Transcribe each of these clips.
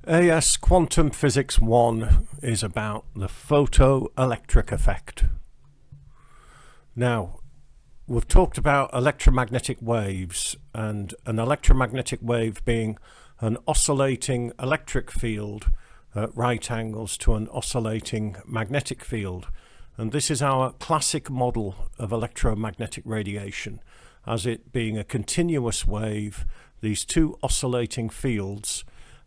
AS Quantum Physics 1 is about the photoelectric effect. Now, we've talked about electromagnetic waves, and an electromagnetic wave being an oscillating electric field at right angles to an oscillating magnetic field. And this is our classic model of electromagnetic radiation, as it being a continuous wave, these two oscillating fields,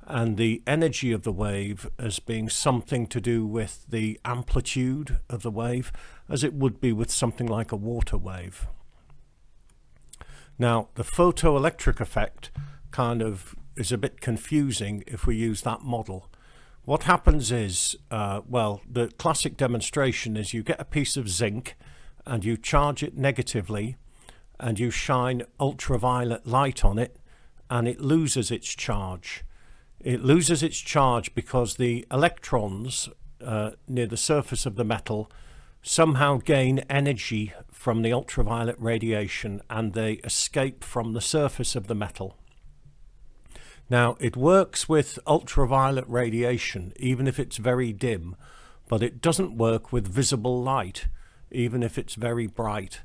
and the energy of the wave as being something to do with the amplitude of the wave, as it would be with something like a water wave. Now, the photoelectric effect kind of is a bit confusing if we use that model. What happens is, the classic demonstration is you get a piece of zinc and you charge it negatively and you shine ultraviolet light on it, and it loses its charge. It loses its charge because the electrons near the surface of the metal somehow gain energy from the ultraviolet radiation, and they escape from the surface of the metal. Now, it works with ultraviolet radiation even if it's very dim, but it doesn't work with visible light even if it's very bright.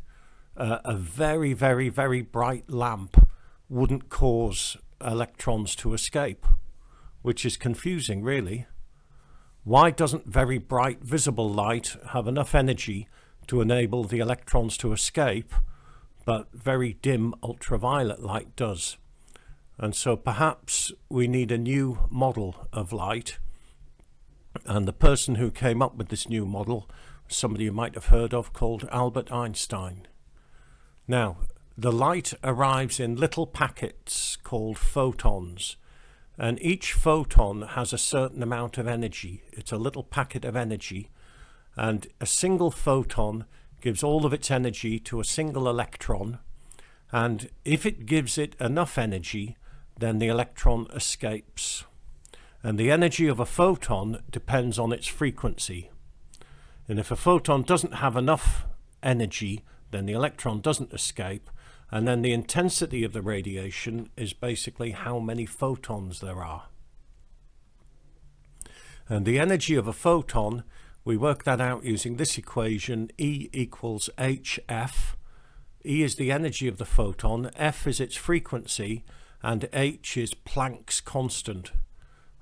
A very, very, very bright lamp wouldn't cause electrons to escape, which is confusing, really. Why doesn't very bright visible light have enough energy to enable the electrons to escape, but very dim ultraviolet light does? And so perhaps we need a new model of light, and the person who came up with this new model, somebody you might have heard of, called Albert Einstein. Now, the light arrives in little packets called photons, and each photon has a certain amount of energy. It's a little packet of energy, and a single photon gives all of its energy to a single electron, and if it gives it enough energy, then the electron escapes. And the energy of a photon depends on its frequency. And if a photon doesn't have enough energy, then the electron doesn't escape. And then the intensity of the radiation is basically how many photons there are. And the energy of a photon, we work that out using this equation, E equals hf. E is the energy of the photon, F is its frequency, and h is Planck's constant.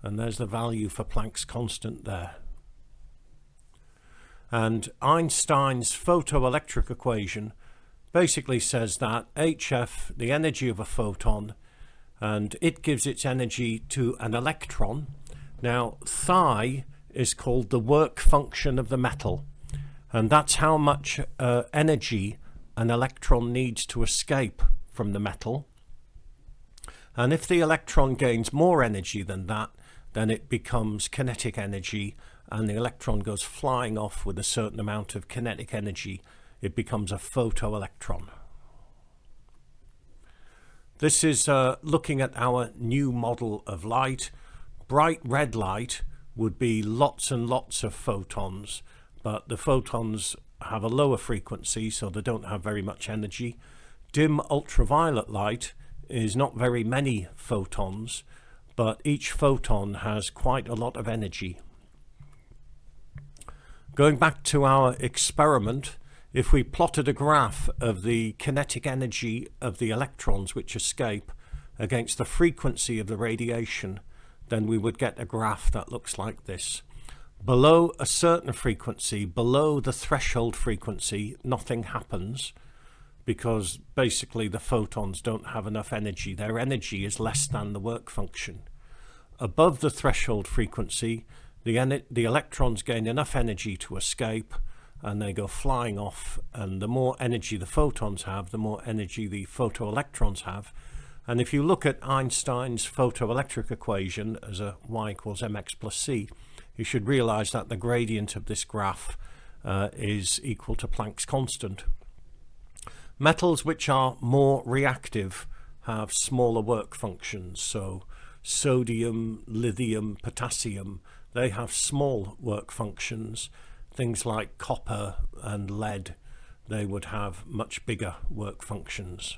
And there's the value for Planck's constant there. And Einstein's photoelectric equation basically says that hf, the energy of a photon, and it gives its energy to an electron. Now, phi is called the work function of the metal, and that's how much energy an electron needs to escape from the metal. And if the electron gains more energy than that, then it becomes kinetic energy, and the electron goes flying off with a certain amount of kinetic energy. It becomes a photoelectron. This is looking at our new model of light. Bright red light would be lots and lots of photons, but the photons have a lower frequency, so they don't have very much energy. Dim ultraviolet light is not very many photons, but each photon has quite a lot of energy. Going back to our experiment, if we plotted a graph of the kinetic energy of the electrons which escape against the frequency of the radiation, then we would get a graph that looks like this. Below a certain frequency, below the threshold frequency, nothing happens, because basically the photons don't have enough energy. Their energy is less than the work function. Above the threshold frequency, the electrons gain enough energy to escape, and they go flying off, and the more energy the photons have, the more energy the photoelectrons have. And if you look at Einstein's photoelectric equation as a y equals mx plus c, you should realize that the gradient of this graph is equal to Planck's constant. Metals which are more reactive have smaller work functions, so sodium, lithium, potassium, they have small work functions. Things like copper and lead, they would have much bigger work functions.